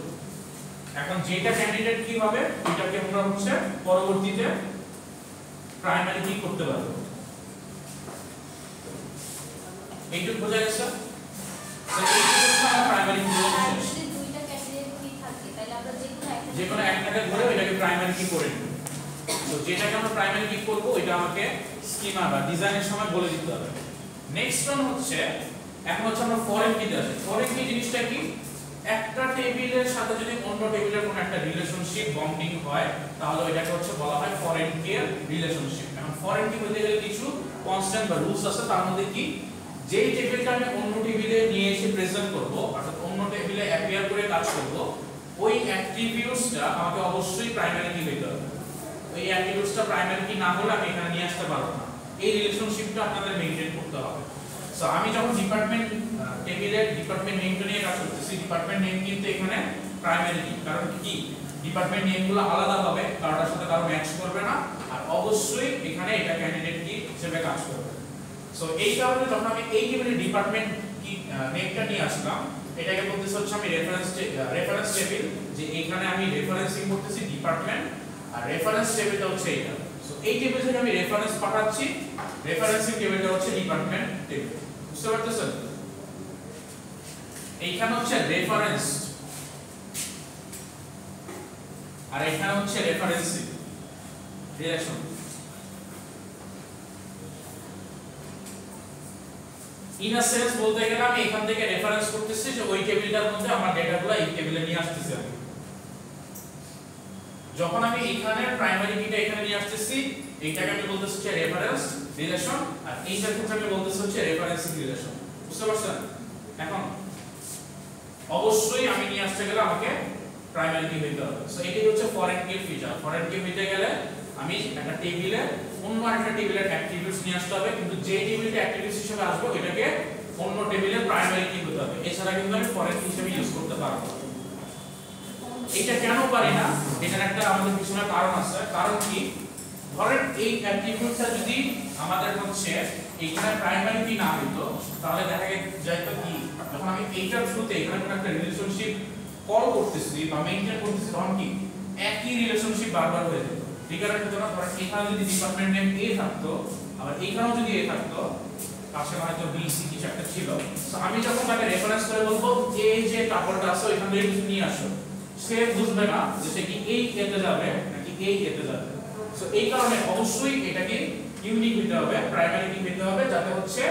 এখন যেটা ক্যান্ডিডেট কি হবে এটাকে আমরা হচ্ছে পরবর্তীতে প্রাইমারি কি করতে পারবো। এইটুকু বোঝা গেছে? তো এইটুকু হচ্ছে আমরা প্রাইমারি কি করব। আর যদি দুইটা ক্যান্ডিডেট কি থাকে তাহলে আমরা যে কোনো একটাকে ধরে এটাকে প্রাইমারি কি করে নিব। তো যেটাকে আমরা প্রাইমারি কি করব এটা আমাকে স্কিমা বা ডিজাইনের সময় বলে দিতে হবে। নেক্সট ওয়ান হচ্ছে এখন হচ্ছে আমরা ফরেন কিতে আসি। ফরেন কি জিনিসটা কি? একটা টেবিলের সাথে যদি অন্য টেবিলের কোনো একটা রিলেশনশিপ বন্ডিং হয় তাহলে এটাকে হচ্ছে বলা হয় ফরেন কি এর রিলেশনশিপ। এখন ফরেন কি বলতে গেলে কিছু কনস্ট্যান্ট বা রুলস আছে, তার মধ্যে কি যেই টেবিলটা আমি অন্য টেবিলে নিয়ে এসে প্রেজেন্ট করব অর্থাৎ অন্য টেবিলে অ্যাপিয়ার করে কাজ করব ওই অ্যাট্রিবিউটসটা আমাকে অবশ্যই প্রাইমারি কি হতে হবে। ওই অ্যাট্রিবিউটসটা প্রাইমারি কি না হলে আমি এখানে নিয়ে আসতে পারবো না। এই রিলেশনশিপটা আপনাদের মেইনটেইন করতে হবে। সো আমি যখন ডিপার্টমেন্ট টেবিলের ডিপার্টমেন্ট নেমটা নিয়ে কাজ করতেছি, ডিপার্টমেন্ট নেম কিন্তু এখানে প্রাইমারি কি, কারণ কি ডিপার্টমেন্ট নেমগুলো আলাদা হবে, কারোটার সাথে কারো ম্যাচ করবে না, আর অবশ্যই এখানে এটা ক্যান্ডিডেট কি হিসেবে কাজ করবে। সো এই কারণে যখন আমি এই টেবিলের ডিপার্টমেন্ট কি নেমটা নিয়ে আসলাম এটাকে বলতেছে হচ্ছে আমি রেফারেন্স টেবিল, যে এখানে আমি রেফারেন্সিং করতেছি ডিপার্টমেন্ট আর রেফারেন্স টেবিলটা হচ্ছে এটা। সো এই টেবিল থেকে আমি রেফারেন্স পাঠাচ্ছি, রেফারেন্সিং টেবিলটা হচ্ছে ডিপার্টমেন্ট টেবিল। বুঝতে পারতেছেন? এইখানে হচ্ছে রেফারেন্স আর এখানে হচ্ছে referencing relation. In a sense বলতে গেলে আমি এখান থেকে রেফারেন্স করতেছি যে ওই টেবিলটার মধ্যে আমার ডেটাগুলো এই টেবিলে নিয়ে আসতেছি আমি। যখন আমি এখানে প্রাইমারি কিটা এখানে নিয়ে আসতেছি এইটাকে আমি বলতেছি যে রেফারেন্স রিলেশন, আর এইটার ক্ষেত্রে আমি বলতেছি হচ্ছে রেফারেন্সিং রিলেশন। বুঝতে পারছেন? এখন অবশ্যই আমি নিয়ে আসতে গেলে আমাকে প্রাইমারি কি হইতে হবে। সো এটাই হচ্ছে ফরেন কি ফিচার। ফরেন কি হইতে গেলে আমি একটা টেবিলে অন্য একটা টেবিলের অ্যাট্রিবিউটস নিয়ে আসতে হবে, কিন্তু যে টেবিলটা অ্যাট্রিবিউটস হিসেবে আসবে ওটাকে অন্য টেবিলের প্রাইমারি কি হতে হবে, এছাড়া কিন্তু আমি ফরেন কি হিসেবে ইউজ করতে পারবো না। এটা কেন পারি না? এটার একটা আমাদের পিছনে কারণ আছে। কারণ কি, ধরেন এই অ্যাট্রিবিউটসটা যদি আমাদের হচ্ছে এখানে প্রাইমারি কি না হতো তাহলে দেখা যেত কি যখন আমি এইটার থ্রুতে এখানে কোনো একটা রিলেশনশিপ কল করতেছি বা মেইনটেইন করতেছি তখন কি একই রিলেশনশিপ বারবার হয়ে যেত। ঠিক আছে? ধরেন এখানে যদি ডিপার্টমেন্ট নেম এ থাকতো আবার এখানেও যদি এ থাকতো পাশে হয়তো বি সি কিছু একটা ছিল, সো আমি যখন তাকে রেফারেন্স করে বলবো এই যে টাপলটা আছে ওইখান থেকে কিছু নিয়ে আসো, সে বুঝবে না যে সে কি এই এতে যাবে নাকি এই এতে যাবে। সো এই কারণে অবশ্যই এটাকে ইউনিক হতে হবে, প্রাইমারি কি হতে হবে, যাতে হচ্ছে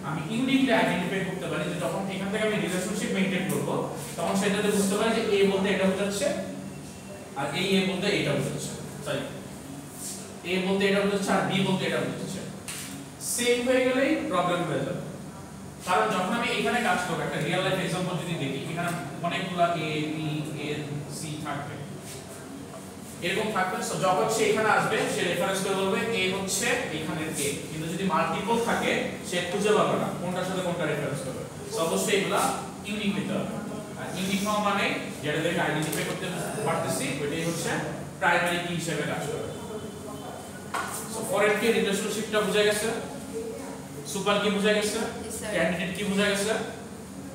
আমি ইউনিকলি আইডেন্টিফাই করতে পারি যে যখন এখান থেকে আমি রিলেশনশিপ মেইনটেইন করব তখন সেটাতে বুঝতে পারি যে এ বলতে এটা বোঝাচ্ছে আর এই এ বলতে এটা বোঝাচ্ছে, সরি এ বলতে এটা বোঝাচ্ছে আর বি বলতে এটা বোঝাচ্ছে। সেম হয়ে গেলেই প্রবলেম হয়ে যাবে। কারণ যখন আমি এখানে কাজ করব, একটা রিয়েল লাইফ एग्जांपल যদি দেখি, এখানে অনেকগুলা এ বি এন সি থাকবে, এরকম থাকবে। সো যখন সে এখানে আসবে সে রেফারেন্স করে বলবে এ হচ্ছে এখানে এ, কিন্তু যদি মাল্টিপল থাকে সে খুঁজে পাবে না কোনটার সাথে কোনটা রেফারেন্স করবে। সো অবশ্যই এগুলা ইউনিক হতে হবে। আর ইউনিক হওয়া মানে যেটা থেকে আইডেন্টিফাই করতে পারতেছি ওইটাই হচ্ছে প্রাইমারি কি হিসেবে কাজ করবে। সো ফরেন কি রিলেশনশিপটা বোঝা গেছে, সুপার কি বোঝা গেছে, ক্যান্ডিডেট কি বোঝা গেছে,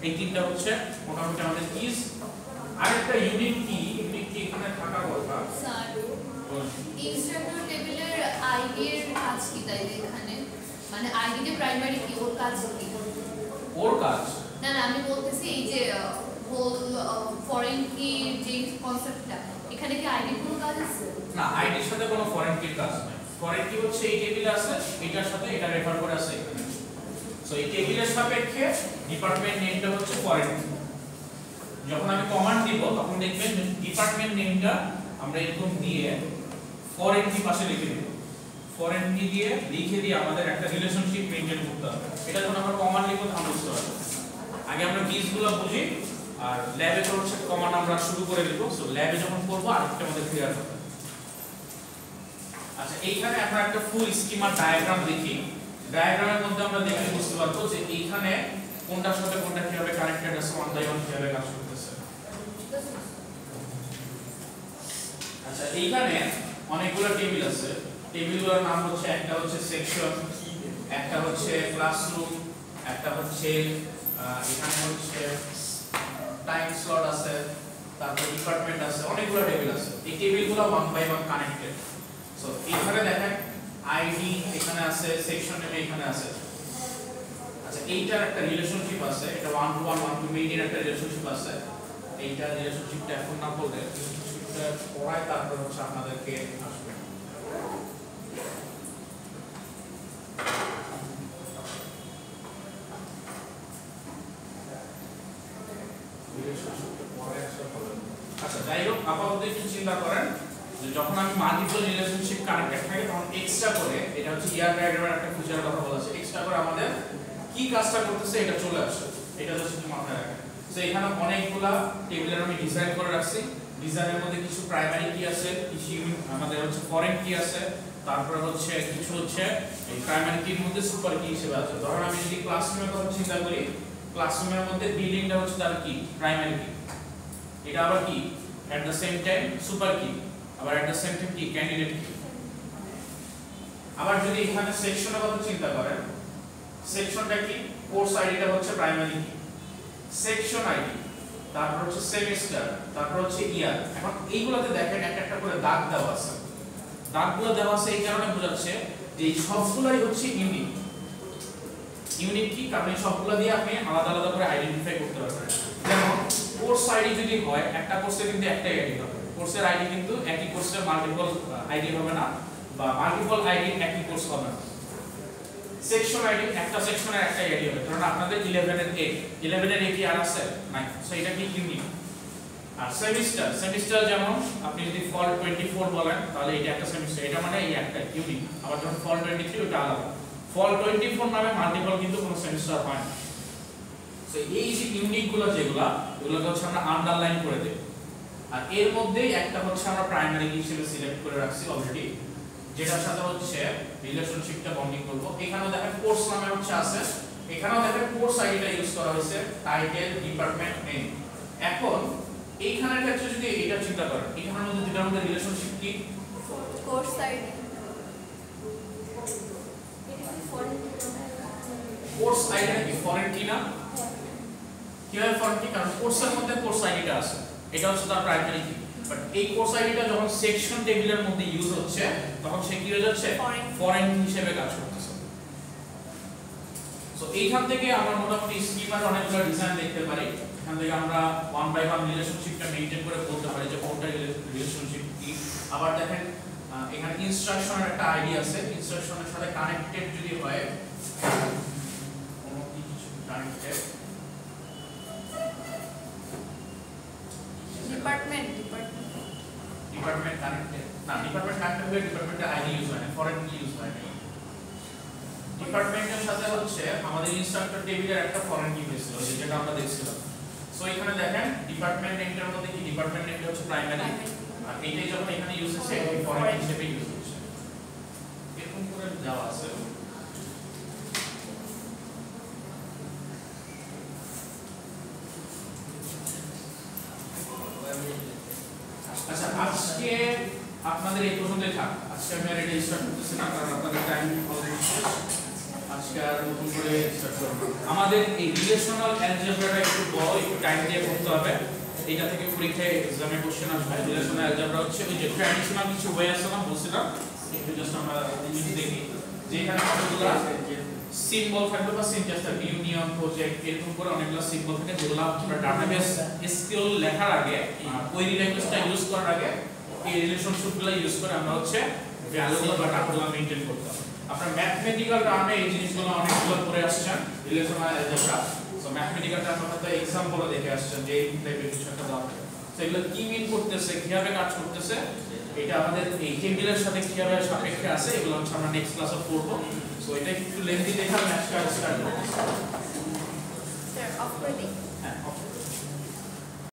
এই তিনটা হচ্ছে মোটামুটি আমাদের কিজ। আরেকটা ইউনিক কি এখানে থাকার কথা স্যার, ইনস্ট্রাক্টর টেবিলের আইডি এর কাজ কি তাই এখানে, মানে আইডি তে প্রাইমারি কি ওর কাজ কি? ওর কাজ না না, আমি বলতেছি এই যে হোল ফরেন কি যে কনসেপ্টটা, এখানে কি আইডি কোনো কাজ আছে? না, আইডির সাথে কোনো ফরেন কির কাজ নাই। ফরেন কি হচ্ছে এই টেবিলে আছে, এটার সাথে এটা রেফার করে আছে এখানে। সো এই টেবিলের সাপেক্ষে ডিপার্টমেন্ট নেমটা হচ্ছে ফরেন কি। যখন আমি কমান্ড দিব তখন দেখবেন ডিপার্টমেন্ট নেমটা আমরা এরকম দিয়ে ফরেন কি পাশে লিখে দেব। ফরেন কি দিয়ে লিখে দিয়ে আমাদের একটা রিলেশনশিপ মেইনটেইন করতে হবে। এটা যখন আমরা কমান্ড লিখব তখন বুঝতে পারবো। আগে আমরা বিজগুলো বুঝি আর ল্যাবে তো হচ্ছে কমান্ড আমরা শুরু করে দেব। সো ল্যাবে যখন করব আরেকটা আমাদের ক্লিয়ার হবে। আচ্ছা, এইখানে আমরা একটা ফুল স্কিমা ডায়াগ্রাম দেখি। ডায়াগ্রামের মধ্যে আমরা দেখে বুঝতে পারবো যে এইখানে কোনটার সাথে কোনটা কিভাবে কানেক্টেড আছে, ওয়ান বাই ওয়ান কিভাবে কাজ করতেছে। আচ্ছা, এইখানে অনেকগুলো টেবিল আছে। টেবিলগুলোর নাম হচ্ছে, একটা হচ্ছে সেকশন, একটা হচ্ছে ক্লাসরুম, একটা হচ্ছে এখানে হচ্ছে টাইম স্লট আছে, তারপর ডিপার্টমেন্ট আছে, অনেকগুলো টেবিল আছে। এই টেবিলগুলো 1 বাই 1 কানেক্টেড। সো এখানে দেখেন আইডি এখানে আছে, সেকশন নেম এখানে আছে। আচ্ছা এইটার একটা রিলেশনশিপ আছে, এটা 1 টু 1 1 টু মেইনের একটা রিলেশনশিপ আছে। এইটা রিলেশনশিপটা এখন না বললে রিলেশনশিপটা পড়ায় তারপর হচ্ছে আপনাদেরকে আসবে। আচ্ছা যাই হোক, আপাতত একটু চিন্তা করেন যে যখন আমি মাল্টিপল রিলেশনশিপ কানেক্টেড থাকে তখন এক্সট্রা করে, এটা হচ্ছে ইয়ার ডায়াগ্রামের একটা ফিচারের কথা বলা আছে, এক্সট্রা করে আমাদের কি কাজটা করতেছে এটা চলে আসে। এটা জাস্ট একটু মাথায় রাখেন। সো এখানে অনেকগুলা টেবিলের আমি ডিজাইন করে রাখছি। ডিজাইনের মধ্যে কিছু প্রাইমারি কি আছে, কিছু আমাদের হচ্ছে ফরেন কি আছে, তারপর হচ্ছে কিছু হচ্ছে এই প্রাইমারি কির মধ্যে সুপার কি হিসেবে আছে। ধরুন আমি যদি ক্লাসরুমের কথা চিন্তা করি, ক্লাসরুমের মধ্যে বিল্ডিংটা হচ্ছে তার কি প্রাইমারি কি, এটা আবার কি at the same time super key, আবার এট দ্য সেম টাইম কি ক্যান্ডিডেট কি। আবার যদি এখানে সেকশনের কথা চিন্তা করেন, সেকশনটা কি কোর্স আইডিটা হচ্ছে প্রাইমারি কি, সেকশন আইডি, তারপর হচ্ছে সেমিস্টার, তারপর হচ্ছে ইয়ার। এখন এইগুলোতে দেখেন একটা একটা করে দাগ দেওয়া আছে। দাগগুলো দেওয়া আছে এই কারণে বোঝাচ্ছে যে এই সবগুলাই হচ্ছে ইউনিক। ইউনিক কি কারণ এই সবগুলো দিয়ে আপনি আলাদা আলাদা করে আইডেন্টিফাই করতে পারবেন। যেমন কোর্স আইডি যদি হয়, একটা কোর্সে কিন্তু একটাই আইডি হবে, কোর্সের আইডি কিন্তু একই কোর্সের মাল্টিপল আইডি হবে না, বা মাল্টিপল আইডি একই কোর্স হবে না। সেকশন আইডি একটা সেকশনের একটা আইডি হবে, কারণ আপনাদের 11 এর A, 11 এর A কি আর আছে নাই, সো এটা কি ইউনিক। আর সেমিস্টার, সেমিস্টার যেমন আপনি যদি ফল 24 বলেন তাহলে এটা একটা সেমিস্টার, এটা মানে এই একটা ইউনিক। আবার যখন ফল 23 ওটা আলাদা। ফল 24 নামে মাল্টিপল কিন্তু কোনো সেমিস্টার হয় না। সো এই যে ইউনিক গুলো যেগুলো, এগুলোকে হচ্ছে আমরা আন্ডারলাইন করে দেব। আর এর মধ্যেই একটা হচ্ছে আমরা প্রাইমারি কি হিসেবে সিলেক্ট করে রাখছি অলরেডি, যেটার সাথে হচ্ছে রিলেশনশিপটা বন্ডিং করব। এখানেও দেখেন কোর্স নামে হচ্ছে আছে, এখানেও দেখেন কোর্স আইডিটা ইউজ করা হয়েছে, টাইটেল, ডিপার্টমেন্ট, নেম। এখন এইখানের ক্ষেত্রে যদি এটা চিন্তা করেন, এখানের মধ্যে দুটার মধ্যে রিলেশনশিপ কি কোর্স আইডি, কোর্স আইডি নাকি ফরেন কি না? কিভাবে ফরেন কি? কারণ কোর্সের মধ্যে কোর্স আইডিটা আছে, এটা হচ্ছে তার প্রাইমারি কি। বাট এই কোর্স আইডিটা যখন সেকশন টেবিলের মধ্যে ইউজ হচ্ছে তখন সে কি হয়ে যাচ্ছে ফরেন হিসেবে কাজ করতেছে। সো এইখান থেকে আমরা মোটামুটি স্কিমার অনেকগুলো ডিজাইন দেখতে পারি। এখান থেকে আমরা 1 বাই 1 রিলেশনশিপটা মেইনটেইন করে বলতে পারি যে কোনটা রিলেশনশিপ কি। আবার দেখেন এখানে ইনস্ট্রাকশনের একটা আইডি আছে, ইনস্ট্রাকশনের সাথে কানেক্টেড যদি হয় কোনো কিছু কানেক্টেড, ডিপার্টমেন্ট কানেক্টেড না, ডিপার্টমেন্ট কানেক্টেড হলে ডিপার্টমেন্টের আইডি ইউজ হয় না, ফরেন কি ইউজ হয় না। ডিপার্টমেন্টের সাথে হচ্ছে আমাদের ইনস্ট্রাক্টর টেবিলের একটা ফরেন কি হয়েছিল যেটা আমরা দেখছিলাম। সো এখানে দেখেন ডিপার্টমেন্ট নেমটার মধ্যে কি ডিপার্টমেন্ট নেমটা হচ্ছে প্রাইমারি, আর এইটাই যখন এখানে ইউজ হচ্ছে এই ফরেন হিসেবে ইউজ হচ্ছে। এরকম করে দেওয়া আছে। আচ্ছা আজকে আপনাদের এই পর্যন্তই থাক। আজকে আমি আর এটা স্টার্ট করতেছি না, কারণ আপনাদের টাইম অলরেডি শেষ। আজকে আর নতুন করে স্টার্ট করব। আমাদের এই রিলেশনাল অ্যালজেব্রাটা একটু বড়, একটু টাইম দিয়ে করতে হবে। এটা থেকে পরীক্ষায় এক্সামে কোশ্চেন আসবে। রিলেশনাল অ্যালজেব্রা হচ্ছে ওই যে ট্র্যাডিশনাল কিছু ওয়ে আছে না, বলছিলাম একটু জাস্ট আমরা জিনিস দেখি যে এখানে কতগুলো সিম্বল থাকবে বা সিনট্যাক্স থাকবে, ইউনিয়ন, প্রজেক্ট, এরকম করে অনেকগুলো সিম্বল থাকে যেগুলো আমরা ডাটাবেস এসকিউএল লেখার আগে, কোয়েরি ল্যাঙ্গুয়েজটা ইউজ করার আগে এই রিলেশনশিপগুলো ইউজ করে আমরা হচ্ছে ভ্যালুগুলো বা ডাটাগুলো মেইনটেইন করতাম। আপনারা ম্যাথমেটিক্যাল টার্মে এই জিনিসগুলো অনেকগুলো পড়ে আসছেন রিলেশনাল অ্যালজেব্রা। সো ম্যাথমেটিক্যাল টার্মে হয়তো এক্সাম্পলও দেখে আসছেন যে এই টাইপের কিছু একটা দাও, সেগুলো কি মিন করতেছে, কিভাবে কাজ করতেছে, এটা আমাদের এই টেবিলের সাথে কিভাবে সাপেক্ষে আছে, এগুলো হচ্ছে আমরা নেক্সট ক্লাসে পড়বো। সো এটা একটু লেন্থি দেখে আমি আজকে স্টার্ট করব। স্যার অফ করে দিই। হ্যাঁ,